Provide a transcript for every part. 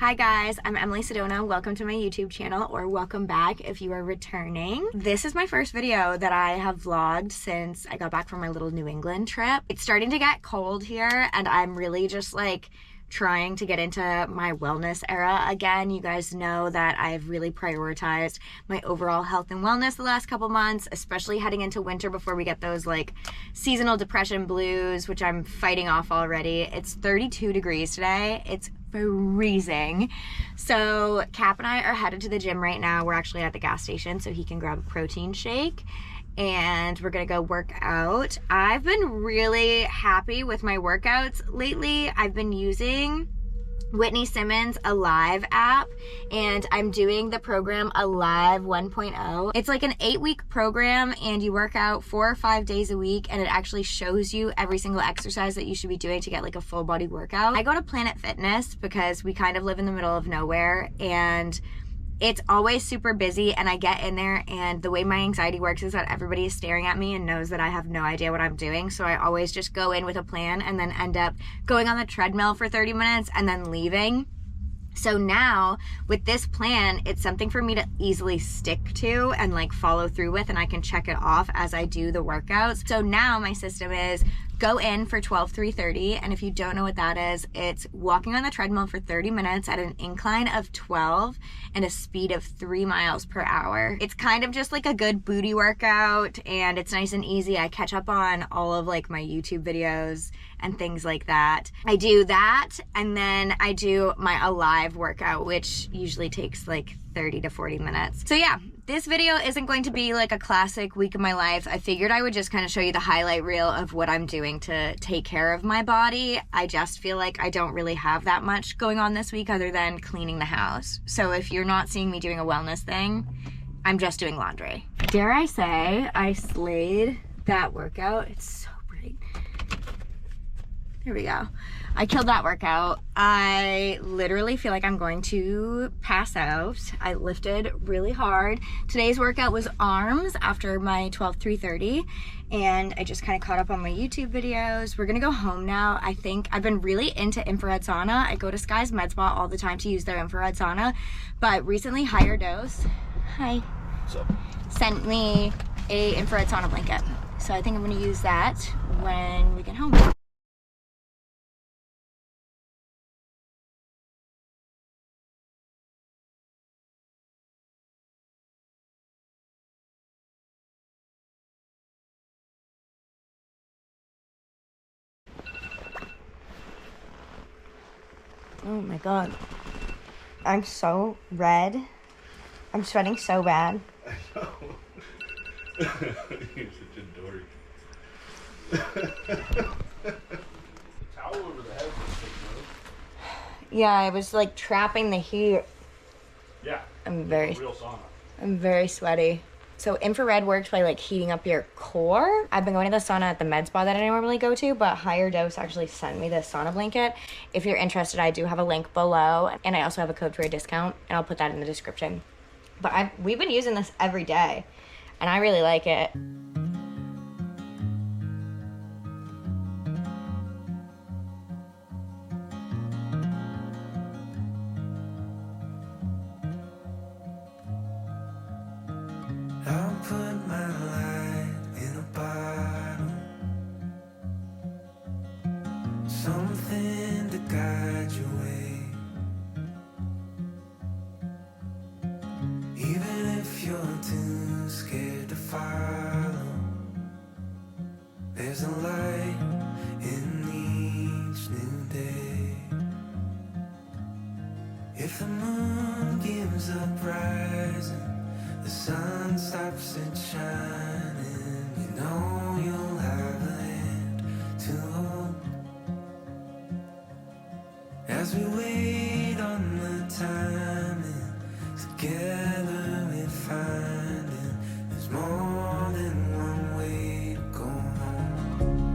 Hi guys, I'm Emily Sedona. Welcome to my YouTube channel, or welcome back if you are returning. This is my first video that I have vlogged since I got back from my little New England trip. It's starting to get cold here and I'm really just like trying to get into my wellness era again. You guys know that I've really prioritized my overall health and wellness the last couple months, especially heading into winter before we get those like seasonal depression blues, which I'm fighting off already. It's 32 degrees today. It's freezing. So Cap and I are headed to the gym right now. We're actually at the gas station so he can grab a protein shake and we're gonna go work out. I've been really happy with my workouts lately. I've been using Whitney Simmons' Alive app and I'm doing the program Alive 1.0. It's like an 8-week program and you work out 4 or 5 days a week and it actually shows you every single exercise that you should be doing to get like a full body workout. I go to Planet Fitness because we kind of live in the middle of nowhere and it's always super busy, and I get in there and the way my anxiety works is that everybody is staring at me and knows that I have no idea what I'm doing. So I always just go in with a plan and then end up going on the treadmill for 30 minutes and then leaving. So now with this plan, it's something for me to easily stick to and like follow through with, and I can check it off as I do the workouts. So now my system is go in for 12-3-30, and if you don't know what that is, it's walking on the treadmill for 30 minutes at an incline of 12 and a speed of 3 miles per hour. It's kind of just like a good booty workout and it's nice and easy. I catch up on all of like my YouTube videos and things like that. I do that and then I do my Alive workout, which usually takes like 30 to 40 minutes. So yeah, this video isn't going to be like a classic week of my life. I figured I would just kind of show you the highlight reel of what I'm doing to take care of my body. I just feel like I don't really have that much going on this week other than cleaning the house. So if you're not seeing me doing a wellness thing, I'm just doing laundry. Dare I say I slayed that workout. It's so bright. Here we go. I killed that workout. I literally feel like I'm going to pass out. I lifted really hard. Today's workout was arms after my 12-3-30 and I just kind of caught up on my YouTube videos. We're gonna go home now. I think I've been really into infrared sauna. I go to Sky's Med Spa all the time to use their infrared sauna, but recently Higher Dose, hi, What's up? sent me a infrared sauna blanket. So I think I'm gonna use that when we get home. Oh my god. I'm so red. I'm sweating so bad. I know. You're such a dork. Towel over the head is taking Yeah, I was like trapping the heat. Yeah. I'm very Real sauna. I'm very sweaty. So infrared works by like heating up your core. I've been going to the sauna at the med spa that I normally go to, but Higher Dose actually sent me this sauna blanket. If you're interested, I do have a link below, and I also have a code for a discount, and I'll put that in the description. But we've been using this every day, and I really like it. I'll put my light in a bottle, something to guide your way. Even if you're too scared to follow, there's a light in each new day. If the moon gives up rising, the sun stops it shining, you know you'll have a hand to hold. As we wait on the timing, together we find it. There's more than one way to go home.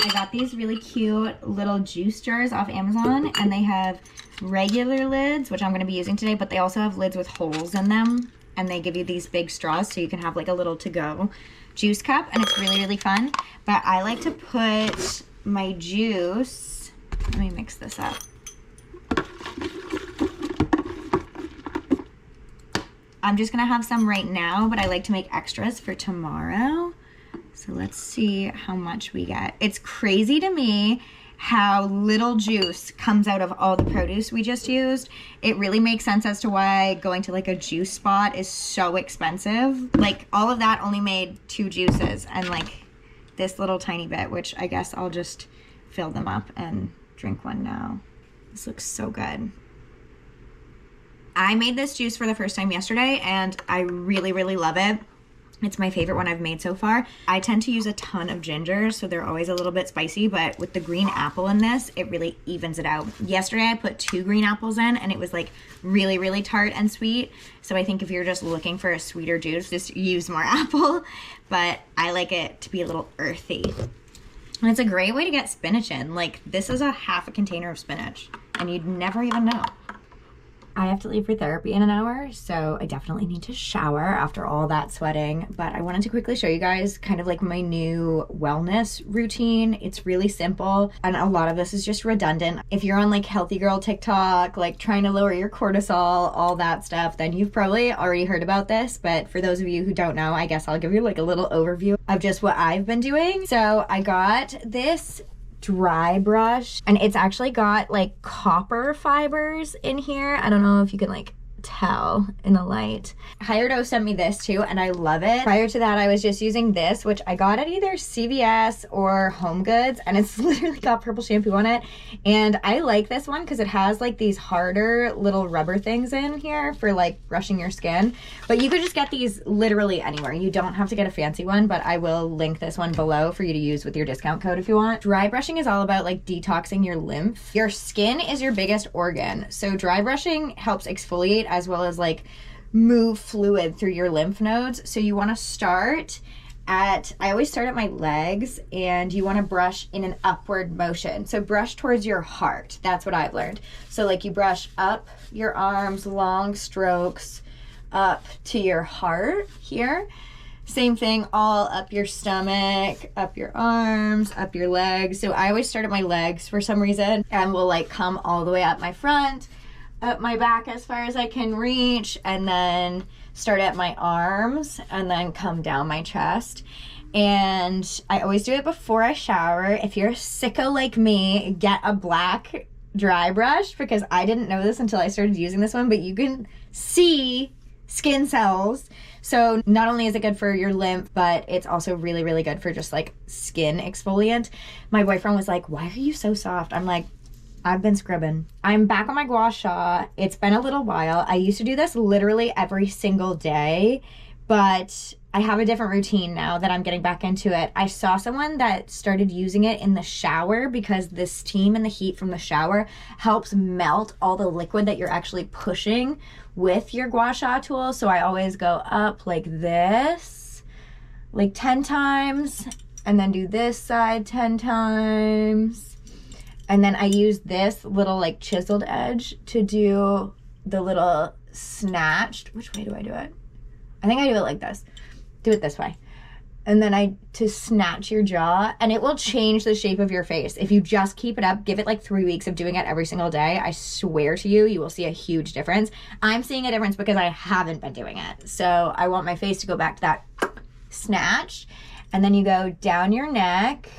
I got these really cute little juice jars off Amazon, and they have regular lids, which I'm going to be using today, but they also have lids with holes in them, and they give you these big straws so you can have like a little to-go juice cup, and it's really, really fun. But I like to put my juice, let me mix this up. I'm just gonna have some right now, but I like to make extras for tomorrow. So let's see how much we get. It's crazy to me how little juice comes out of all the produce we just used. It really makes sense as to why going to like a juice spot is so expensive. Like all of that only made 2 juices and like this little tiny bit, which I guess I'll just fill them up and drink one now. This looks so good. I made this juice for the first time yesterday and I really, really love it. It's my favorite one I've made so far. I tend to use a ton of ginger, so they're always a little bit spicy, but with the green apple in this, it really evens it out. Yesterday I put 2 green apples in and it was like really, really tart and sweet. So I think if you're just looking for a sweeter juice, just use more apple, but I like it to be a little earthy. And it's a great way to get spinach in. Like this is a half a container of spinach and you'd never even know. I have to leave for therapy in an hour, so I definitely need to shower after all that sweating. But I wanted to quickly show you guys kind of like my new wellness routine. It's really simple, and a lot of this is just redundant. If you're on like Healthy Girl TikTok, like trying to lower your cortisol, all that stuff, then you've probably already heard about this. But for those of you who don't know, I guess I'll give you like a little overview of just what I've been doing. So I got this dry brush and it's actually got like copper fibers in here. I don't know if you can like tell in the light. Hirado sent me this too and I love it. Prior to that I was just using this, which I got at either CVS or Home Goods, and it's literally got purple shampoo on it. And I like this one because it has like these harder little rubber things in here for like brushing your skin. But you could just get these literally anywhere. You don't have to get a fancy one, but I will link this one below for you to use with your discount code if you want. Dry brushing is all about like detoxing your lymph. Your skin is your biggest organ, so dry brushing helps exfoliate as well as like move fluid through your lymph nodes. So you want to start at, I always start at my legs, and you want to brush in an upward motion. So brush towards your heart. That's what I've learned. So like you brush up your arms, long strokes up to your heart here. Same thing, all up your stomach, up your arms, up your legs. So I always start at my legs for some reason, and will like come all the way up my front, up my back as far as I can reach, and then start at my arms and then come down my chest. And I always do it before I shower. If you're a sicko like me, get a black dry brush, because I didn't know this until I started using this one, but you can see skin cells. So not only is it good for your lymph, but it's also really, really good for just like skin exfoliant. My boyfriend was like, "Why are you so soft?" I'm like, I've been scribbing. I'm back on my gua sha. It's been a little while. I used to do this literally every single day, but I have a different routine now that I'm getting back into it. I saw someone that started using it in the shower because the steam and the heat from the shower helps melt all the liquid that you're actually pushing with your gua sha tool. So I always go up like this, like 10 times, and then do this side 10 times. And then I use this little like chiseled edge to do the little snatched. Which way do I do it? I think I do it like this. Do it this way. And then to snatch your jaw, and it will change the shape of your face. If you just keep it up, give it like 3 weeks of doing it every single day, I swear to you, you will see a huge difference. I'm seeing a difference because I haven't been doing it. So I want my face to go back to that snatch. And then you go down your neck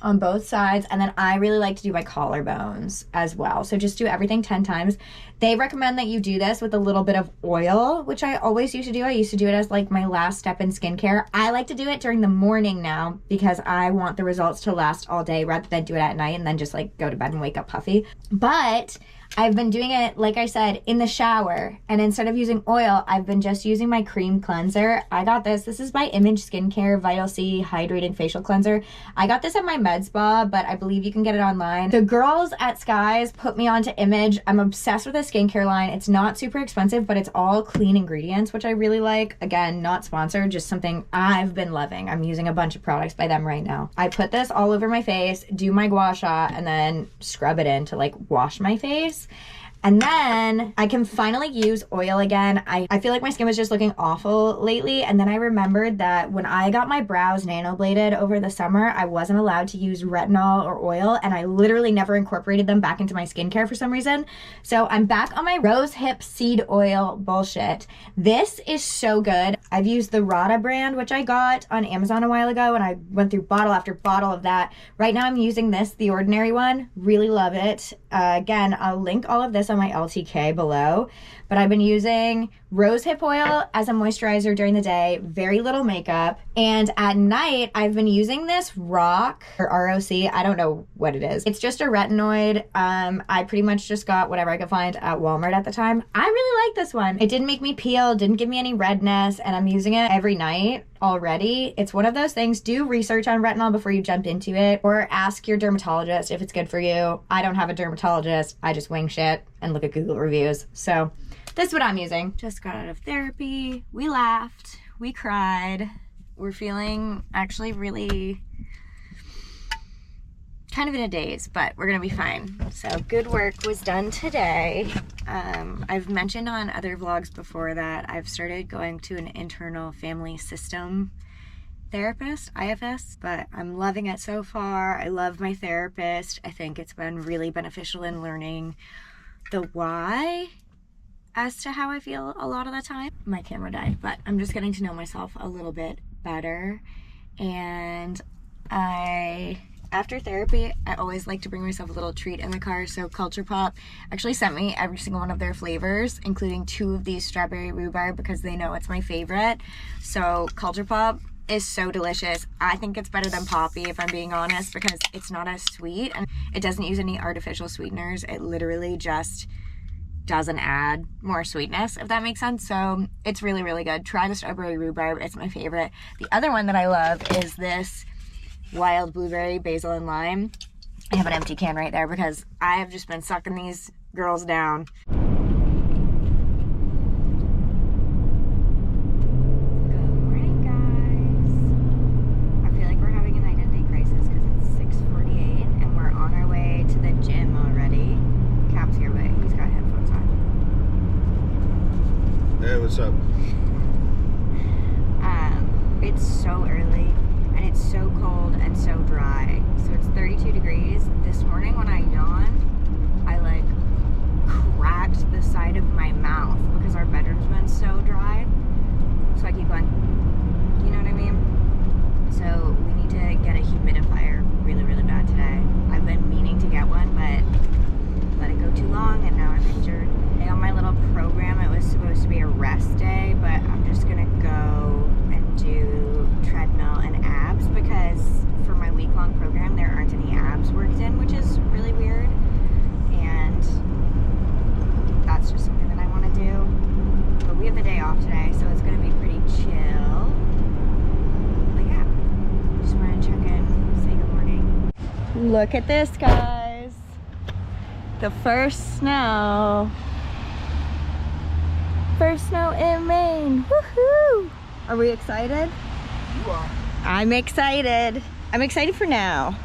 on both sides, and then I really like to do my collarbones as well. So just do everything 10 times. They recommend that you do this with a little bit of oil, which I always used to do. I used to do it as like my last step in skincare. I like to do it during the morning now because I want the results to last all day rather than do it at night and then just like go to bed and wake up puffy. But I've been doing it, like I said, in the shower. And instead of using oil, I've been just using my cream cleanser. I got this. This is by Image Skincare Vital C Hydrating Facial Cleanser. I got this at my med spa, but I believe you can get it online. The girls at Skies put me onto Image. I'm obsessed with the skincare line. It's not super expensive, but it's all clean ingredients, which I really like. Again, not sponsored, just something I've been loving. I'm using a bunch of products by them right now. I put this all over my face, do my gua sha, and then scrub it in to like wash my face. And then I can finally use oil again. I feel like my skin was just looking awful lately. And then I remembered that when I got my brows nanobladed over the summer, I wasn't allowed to use retinol or oil. And I literally never incorporated them back into my skincare for some reason. So I'm back on my rose hip seed oil bullshit. This is so good. I've used the Rada brand, which I got on Amazon a while ago. And I went through bottle after bottle of that. Right now I'm using this, the Ordinary one. Really love it. Again, I'll link all of this on my LTK below, but I've been using rose hip oil as a moisturizer during the day, very little makeup, and at night I've been using this ROC or ROC, I don't know what it is. It's just a retinoid. I pretty much just got whatever I could find at Walmart at the time. I really like this one. It didn't make me peel, didn't give me any redness, and I'm using it every night already. It's one of those things, do research on retinol before you jump into it, or ask your dermatologist if it's good for you. I don't have a dermatologist, I just wing shit and look at Google reviews. So this is what I'm using. Just got out of therapy, we laughed, we cried. We're feeling actually really kind of in a daze, but we're gonna be fine. So good work was done today. I've mentioned on other vlogs before that I've started going to an internal family system therapist, IFS, but I'm loving it so far. I love my therapist. I think it's been really beneficial in learning the why as to how I feel a lot of the time. My camera died, but I'm just getting to know myself a little bit better. And after therapy, I always like to bring myself a little treat in the car. So Culture Pop actually sent me every single one of their flavors, including 2 of these strawberry rhubarb, because they know it's my favorite. So Culture Pop is so delicious. I think it's better than Poppy, if I'm being honest, because it's not as sweet and it doesn't use any artificial sweeteners. It literally just doesn't add more sweetness, if that makes sense. So it's really, really good. Try the strawberry rhubarb. It's my favorite. The other one that I love is this wild blueberry, basil, and lime. I have an empty can right there because I have just been sucking these girls down. Good morning, guys. I feel like we're having an identity crisis because it's 6:48 and we're on our way to the gym already. Cap's here, but he's got headphones on. Hey, what's up? It's so early. And it's so cold and so dry. So it's 32 degrees. This morning when I yawned, I like cracked the side of my mouth because our bedroom's been so dry. So I keep going, you know what I mean? So we need to get a humidifier really, really bad today. I've been meaning to get one, but let it go too long and now I'm injured. Today on my little program, it was supposed to be a rest day, but I'm just gonna go and do treadmill and abs because for my week-long program there aren't any abs worked in, which is really weird, and that's just something that I want to do. But we have the day off today, so it's going to be pretty chill. But yeah, just want to check in, say good morning. Look at this, guys. The first snow. First snow in Maine. Woohoo! Are we excited? You are. I'm excited. I'm excited for now.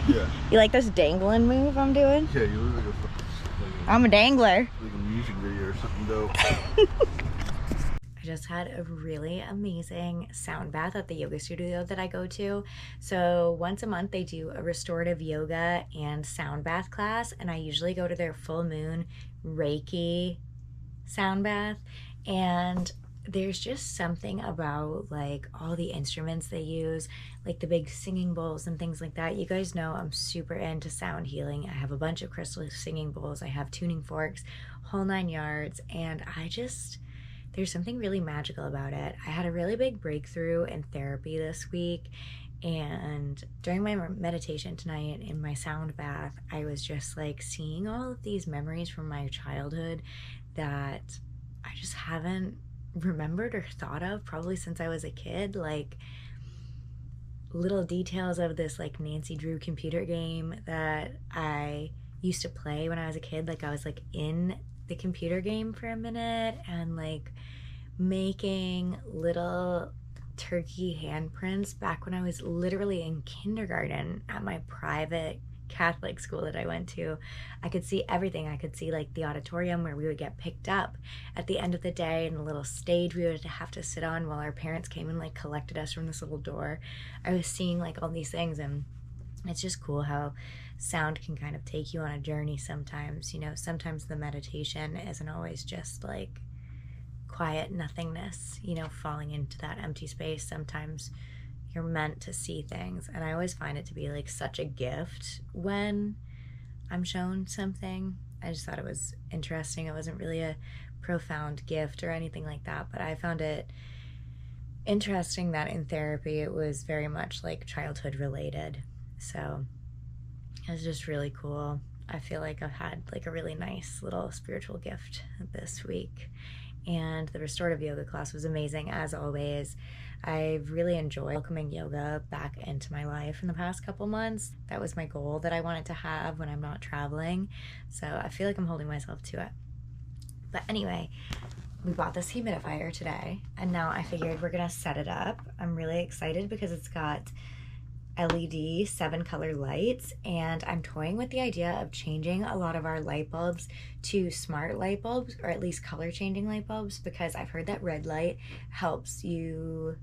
Yeah. You like this dangling move I'm doing? Yeah, you look like I'm a dangler. like a music video or something dope. I just had a really amazing sound bath at the yoga studio that I go to. So once a month they do a restorative yoga and sound bath class, and I usually go to their full moon Reiki sound bath, and there's just something about like all the instruments they use, like the big singing bowls and things like that. You guys know I'm super into sound healing. I have a bunch of crystal singing bowls, I have tuning forks, whole 9 yards, and there's something really magical about it. I had a really big breakthrough in therapy this week, And during my meditation tonight in my sound bath, I was just like seeing all of these memories from my childhood that I just haven't remembered or thought of probably since I was a kid. Like little details of this like Nancy Drew computer game that I used to play when I was a kid. Like I was like in the computer game for a minute and like making little turkey handprints back when I was literally in kindergarten at my private Catholic school that I went to. I could see everything. I could see like the auditorium where we would get picked up at the end of the day and the little stage we would have to sit on while our parents came and like collected us from this little door. I was seeing like all these things, and it's just cool how sound can kind of take you on a journey sometimes. You know, sometimes the meditation isn't always just like quiet nothingness, you know, falling into that empty space. Sometimes you're meant to see things, and I always find it to be like such a gift when I'm shown something. I just thought it was interesting. It wasn't really a profound gift or anything like that, but I found it interesting that in therapy it was very much like childhood related. So it was just really cool. I feel like I've had like a really nice little spiritual gift this week. And the restorative yoga class was amazing as always. I've really enjoyed welcoming yoga back into my life in the past couple months. That was my goal that I wanted to have when I'm not traveling. So I feel like I'm holding myself to it. But anyway, we bought this humidifier today, and now I figured we're gonna set it up. I'm really excited because it's got LED 7-color lights, and I'm toying with the idea of changing a lot of our light bulbs to smart light bulbs, or at least color changing light bulbs, because I've heard that red light helps you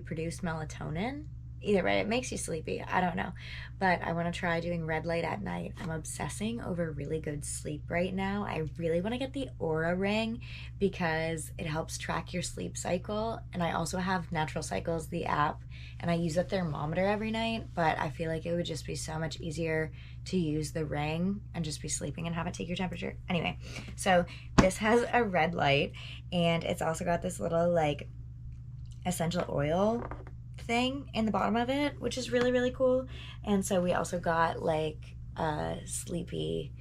produce melatonin. Either way, it makes you sleepy. I don't know, but I want to try doing red light at night. I'm obsessing over really good sleep right now. I really want to get the Aura Ring because it helps track your sleep cycle, and I also have Natural Cycles, the app, and I use a thermometer every night, but I feel like it would just be so much easier to use the ring and just be sleeping and have it take your temperature. Anyway, so this has a red light, and it's also got this little like essential oil thing in the bottom of it, which is really, really cool. And so we also got like a sleepy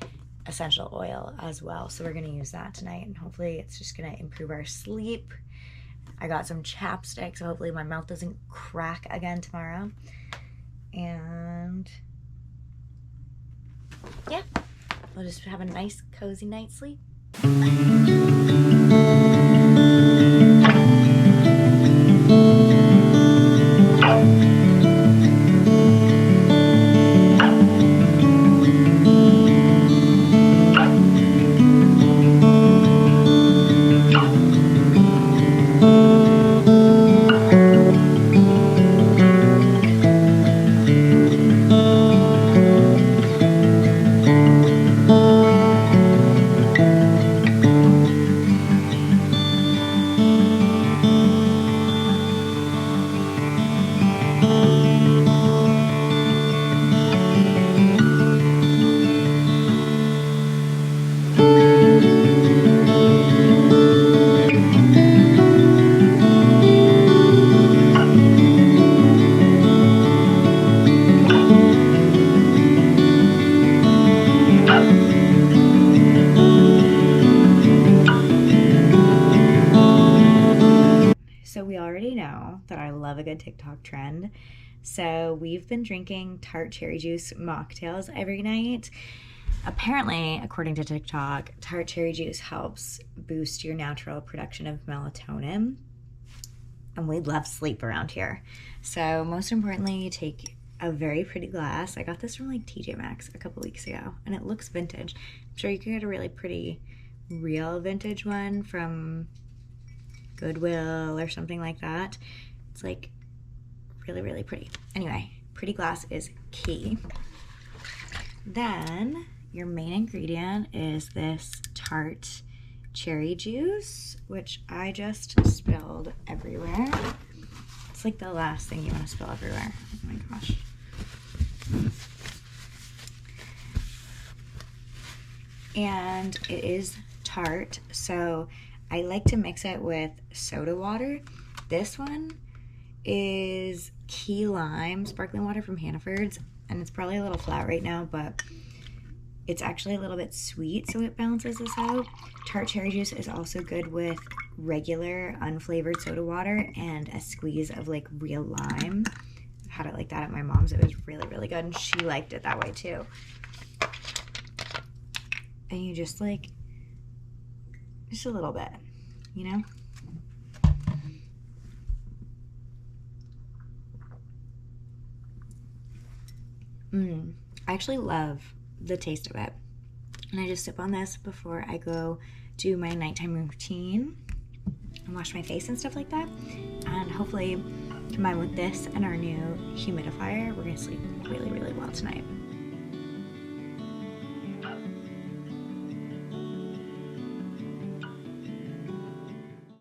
essential oil as well. So we're gonna use that tonight, and hopefully it's just gonna improve our sleep. I got some chapstick, so hopefully my mouth doesn't crack again tomorrow. And yeah, we'll just have a nice cozy night's sleep. So we already know that I love a good TikTok trend. So we've been drinking tart cherry juice mocktails every night. Apparently, according to TikTok, tart cherry juice helps boost your natural production of melatonin. And we love sleep around here. So most importantly, you take a very pretty glass. I got this from like TJ Maxx a couple weeks ago, and it looks vintage. I'm sure you can get a really pretty real vintage one from Goodwill or something like that. It's like really, really pretty. Anyway, pretty glass is key. Then your main ingredient is this tart cherry juice, which I just spilled everywhere. It's like the last thing you want to spill everywhere. Oh my gosh. And it is tart, so I like to mix it with soda water. This one is key lime sparkling water from Hannaford's, and it's probably a little flat right now, but it's actually a little bit sweet, so it balances this out. Tart cherry juice is also good with regular unflavored soda water and a squeeze of like real lime. I've had it like that at my mom's. It was really, really good, and she liked it that way too. And you just like, just a little bit, you know? I actually love the taste of it. And I just sip on this before I go do my nighttime routine and wash my face and stuff like that. And hopefully, combined with this and our new humidifier, we're gonna sleep really, really well tonight.